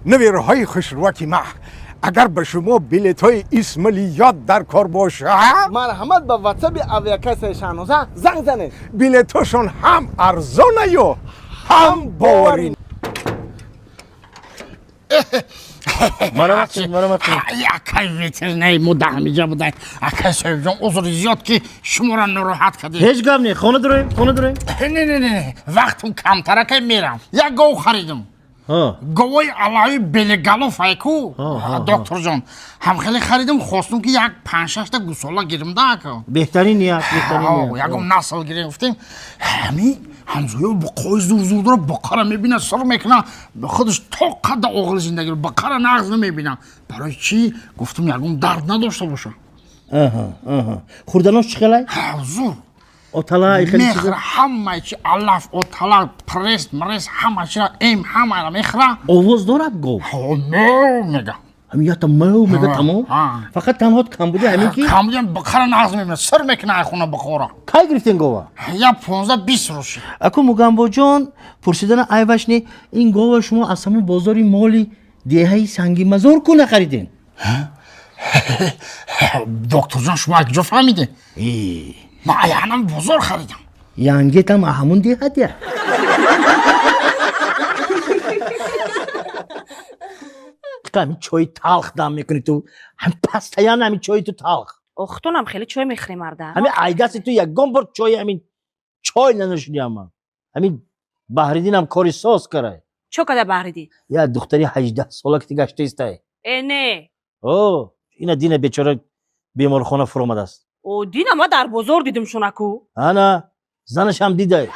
نویرهای خسروتی ما اگر به شما بلیط های اسمالیات در کار باشه مرحمت به واتساپ اویاکس شانوزه زنگ زنید بلیط هاشون هم ارزانه یا هم باورین مرحمت якай ветеринай муда ҳамиҷа будай акай соҳибҷон узри зиёд ки шуморо нороҳат кардӣ ҳеҷ гап не хона дурем не вақтум камтар акай мерам як гов харидам говои алави белегалофай ку докторҷон ҳамхеле харидам хостум ки як 5-6 гусола гирмда ака беҳтарин ният ягон насл гирифтем ҳамин ҳамзоё буқои зурзурдро бақара мебина сар мекуна худаш то қадда оғили зиндагиро бақара нағз намебина барои чӣ гуфтум ягон дард надошта боша хурданош чӣ хелай зур отала мехра ҳамаи чи алаф отала пресс мресс ҳама чира эм ҳамаро мехра овоз дорад гов мега ҳамин ята мав мега тамом фақат танҳо камбуди ҳамин ки камбудиам бақара нағз мебина сар мекуна айхона бақора кай гирифтен гова я 15-20 рӯши аку мугамбоҷон пурсидана айвашни ин гова шумо аз ҳамон бозори моли деҳаи сангимазор ку нахариден докторҷон шумо як ҷо фаҳмидем ман аянам бозор харидам янгетам ҳамон деҳатя ҳамин чойи талх дам мекунӣ ту ҳамин пастаян ҳамин чойи ту талх охтунам хеле чой мехӯрем марда ҳамин айдаси ту ягон бор чои ҳамин чой нанӯшидиам ман ҳамин баҳридинам кори соз карай чо када баҳридин як духтари 18 сола ки гаштаистай не ина дина бечора беморхона фуромадааст дина ма дар бозор дидим шунаку ана занашам дидай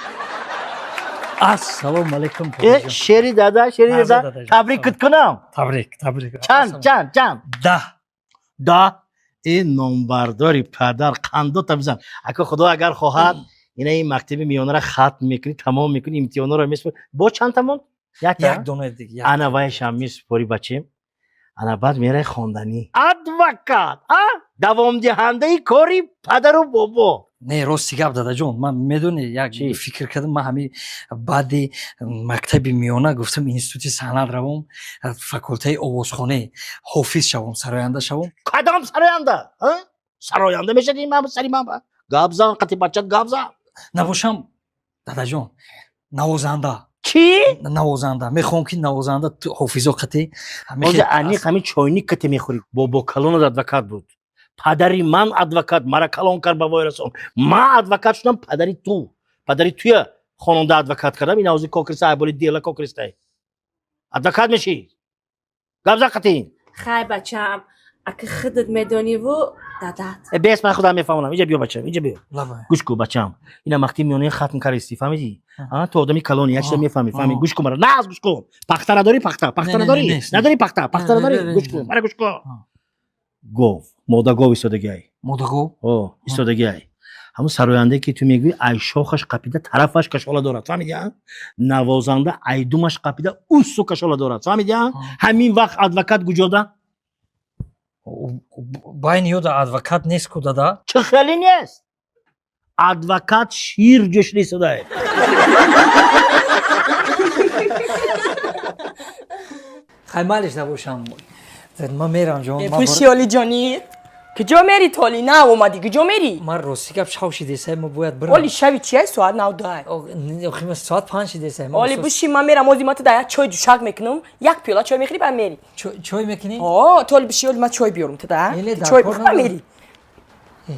ассалому алайкум шери дада табрикит кунам табрик чанд да ин номбардори падар қандота бизан ака худо агар хоҳад ина ин мактаби миёнаро хатм мекунӣ тамом мекунӣ имтиҳонро месупорӣ бо чанд тамом як дона диг ана вайшам месупорӣ бачем ана баъд мерай хонданӣ адвокат давомдиҳандаи кори падару бобо не рости гап дадаҷон ман медонӣ як фикр кардам ман ҳамин баъди мактаби миёна гуфтам институти санъат равам факултаи овозхонӣ ҳофиз шавам сароянда шавам кадом сароянда сароянда мешавӣ ман сари ман гап зан қати бачат гап зан набошам дадаҷон навозанда чӣ навозанда мехоҳам ки навозанда ҳофизо қати аниқ ҳамин чойник кате мехӯрӣ бобо калонат адвокат буд падари ман адвокат мара калон кард ба вой расон ман адвокат шудам падари туя хонанда адвокат кардам ин авзи кокриста айболи дела кокристай адвокат мешӣ гапза қатин хай бачам ака худат медониву дадат бес ман худам мефаҳмонам инҷа биё бачам инҷа биё гӯш кун бачам ина мактаби миёнаи хатм каристи фаҳмидӣ ту одами калони як чиза мефаҳмӣ фаҳмӣ гӯш кун мара наз гӯш кун пахта надорӣ пахта надорӣ надорӣ пахта надорӣ гӯш кун мара гӯш кун гов мода гов истодагиай истодагиай ҳамун сарояндае ки ту мегӯӣ ай шохаш қапида тарафаш кашола дорад фаҳмидиа навозанда ай думаш қапида усу кашола дорад фаҳмидиа ҳамин вақт адвокат гуҷода байни ёда адвокат нест ку дада чӣ хеле нест адвокат шир ҷӯшли судай хай малиш набошам ман мерам ҷон пушиёли ҷонӣ куҷо мери толи на омадӣ куҷо мери ман рости гап шав шидесай ма бояд бирам оли шави чиай соат навдай соат 5 шидесай оли буши ман мерам озимата да як чой душак мекунам як пиёла чой мехӯри ба мери чой мекунӣ толи буши оли ман чой биёрам туда чой ба мери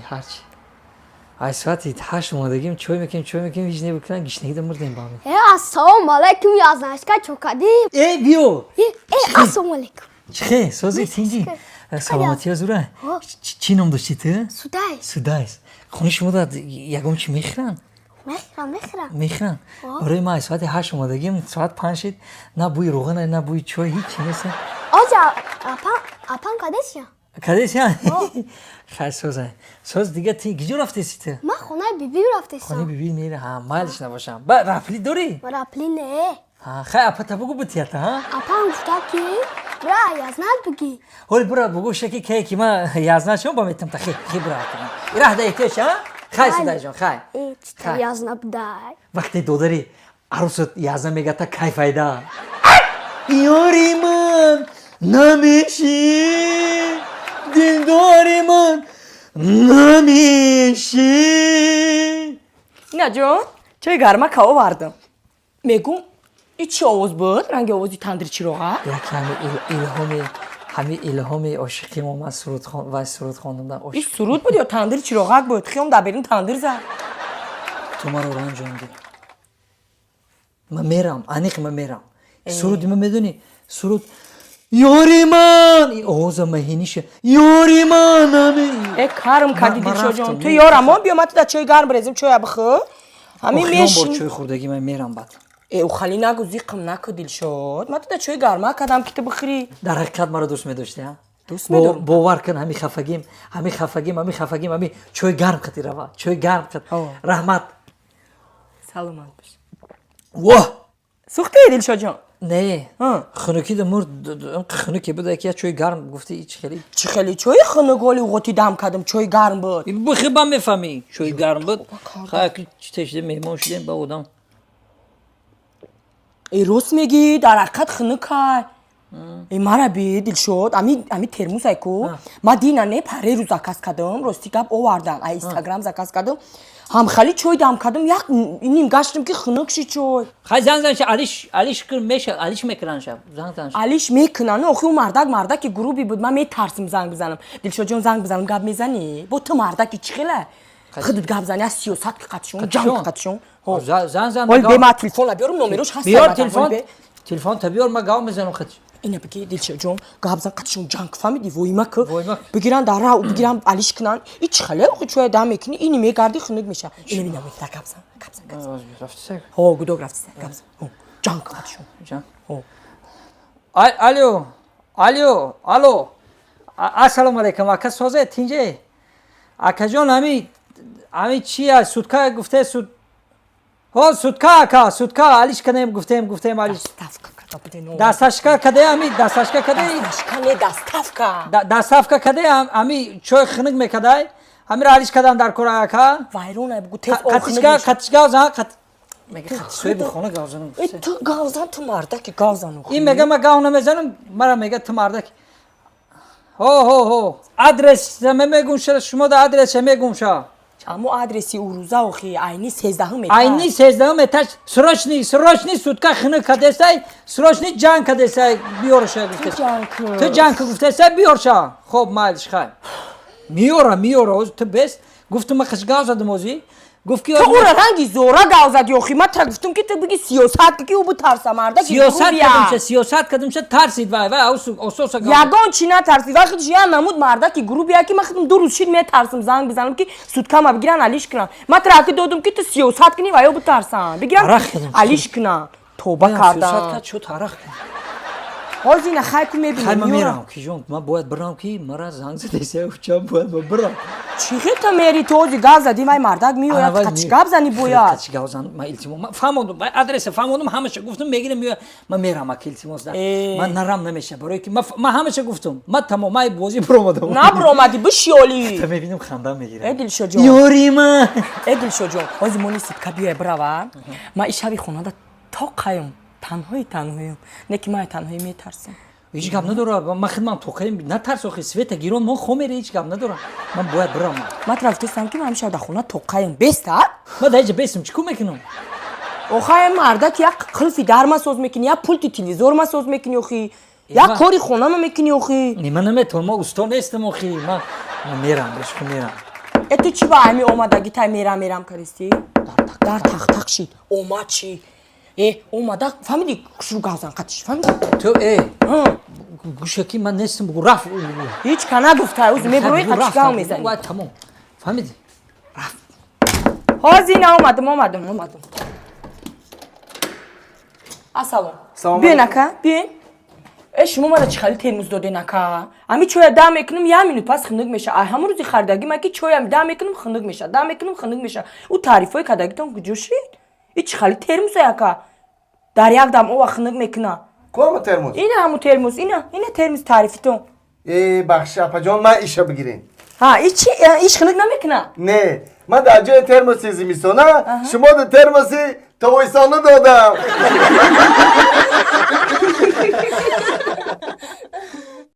ҳарчи ай соати 8 омадагим чой мекунем ҳеҷ небикунам гишнагида мурдем ба мен ассалому алайкум язнашка чокади биё ассалому алайкум чихе сози тинҷи саломатия зура чӣ ном дошти ту судайс хони шумода ягон чӣ мехӯранд мехӯранд барои ман соати 8 омадагим соат 5 шид на бӯи рӯғана на бӯи чой ҳеҷ нест оҷа апам кадесия кадесия хай созай соз дига ти киҷо рафтеси ту ман хонаи биби рафтесам хонаи биби мера майлиш набошам ба рапли дорӣ рапли не хай апата бугу бутията апам гуфта ки бра язнат буги ҳоли бра бугу шаки кае ки ман язнат шумо ба метам та хи бра ираҳда эҳтиёҷ хай судаҷон хай язна будай вақте додари арӯсот язна мегата кайфайда ёри ман من نمیشی دلدار من نمیشی اینا جون چای گرما که آوردم میگم این چی آواز بود؟ رنگ آوازی تندری چراغه؟ یکی همه الهام عاشقی ما من سرود خواندم این سرود بود یا تندری چراغک بود؟ خیام در برین تندر زد تو ما رو رنجاندی من میرم انیق من میرم سرود من میدونی سرود یاری من این آواز مهینیشه یاری من ای کارم کردی من دیشا رفتم. جان تو یارم ها بیا ما تو در چای گرم بریزیم چای بخور همین خیام بار میشین چوی خوردگی من میرم بعد او خالی نگو زیقم نکو دیل شد ما تو در چای گرم کردم که تو بخوری در حقیقت مرا دوست می‌داشتی ها دوست می‌دارم. باور کن همین خفگیم همین چوی گرم کتی روا چوی گرم کت رحمت سلامت باش واه سوخته دیل جان نه ها. خنوکی دمور خنوکی بود که چوی گرم گفتی ایچ خیلی چی خیلی چای خنگالی اوقاتی دم کردم چای گرم بود بخیبا میفهمی چوی گرم بود خاکی تشده مهمان شدیم با آدم ای روز میگی در حقیقت خنکای ای مرا بی دل شد امی ترموز ایکو ما دینا نه پره رو زکاس کردم راستی گپ آوردم ای اینستاگرام زکاس کردم هم خالی چای دم کردم یک نیم گشتم که خنک شی چای خیلی زنش علیش کن میشه علیش میکنن شب زنش علیش میکنن آخه اون مردک گروهی بود من میترسم زنگ بزنم دلشو جان زنگ بزنم گپ میزنی با تو مردکی چی خیله خودت گپ زنی از 30 ساعت که قطشون جنگ قطشون زن ولی به ما تلفن بیارم نمرش هست بیار تلفن تا بیار ما گام میزنم خودش اینا بگی دلشو جان گپ زن قطشون جنگ فهمیدی وای مکه بگیرن در راه بگیرن علیش کنن هیچ خاله آخه چوی دم میکنی اینی میگردی خنک میشه اینو مینا میگه گپ زن رفته ها گدو رفت گپ زن جنگ قطشون جان الو السلام علیکم اکا سوزه تینجه اکا جان همی چیه سودکا گفته سود ها سودکا علیش کنیم گفتیم علیش دستشکا کده همی دستشکا کده همی چوی خنک میکده همی را علیش کدن در کورا اکا وایرون بگو تف کتشگا زن میگه خطسوی بخونه گاوزنم تو گاوزن تو مردکی گاوزن این میگه ما گاو نمیزنم مرا میگه تو مردک هو آدرس میگم شما در آدرس میگم شا اما آدرسی او روزا اوخی عینی 13 متر عینی 13 متر سروشنی سودکا خنک کدسای سروشنی جان کدسای بیارش گفته تو جان گفته سای بیارشا خب مالش خای میاره تو بس گفتم ما خش گاو زدم موزی گفت که تو اون رنگی زورا گاو زدی اوخی من تا گفتم که تو بگی سیاست که او بود ترسه مرده سیاست کدوم چه ترسید وای اوسوس یگان چی نترسید وقتی چی نمود مرده که گروه بیا که من خودم 2 روز شید میترسم زنگ بزنم که سودکا ما بگیرن علیش کنن من ترک دادم که تو سیاست کنی وای او بود ترسن بگیرن علیش کنن توبه کردم شد تارخ حاضی نخای کو میبینم میرم کی جون من باید برام کی مرا زنگ زده سه چم باید برام چی تو میری تو گاز زدی وای مردک میوید قچگاب زنی باید قچگاب زن من التماس فهمیدم آدرس فهمیدم همش گفتم میگیرم من میرم التماس من نرم نمیشه برای که من همش گفتم من تمام بازی برآمدم نه برآمدی بشیالی تو میبینم خندم میگیره ادل شجون یوری من ادل شجون از مونیست کبیه براوا ما ایشابی خونه تا قایم تنهاییم نه که من تنهایی میترسم هیچ گپ نداره من خدمت تو خیلی نترس و سویت گیرون ما خمیر هیچ گپ نداره من باید برم من رفتم که من همیشه در خونه تو قایم بستا من دیگه بیستم چیکار میکنم اوخای مرده یک قلفی در مساز میکنی یا پولت تلویزیون مساز میکنی اوخی یا کاری خونه ما میکنی اوخی نه من نمیتونم ما استا نیستم اوخی من میرم بهش میرم تو چی با همین اومدگی تا میرم کردی در تق شید اومد چی اومده فهمیدی شروع گازن قطش فهمیدی تو گوشکی من نیستم بگو رفت هیچ کنه گفته اوز میبروی قطش گاو میزنی تمام فهمیدی رفت حاضی نه اومدم السلام بیا نکه بیا شما مرا چی خالی ترموز داده نکه امی چوی دم میکنم یه مینوت پس خنک میشه همون روزی خریدگی من که چوی هم دم میکنم خنک میشه او تعریفای کدگی تام کجوشید هیچ خالی ترموز یکا در یک دم او خنک میکنه کدوم ترموز این همون ترموز اینا تعریف تعریفی تو بخش اپا جان من ایشو بگیرین ها ایش خنک نمیکنه نه من در جای ترموسی زمستانه شما در ترموسی تابستانه دادم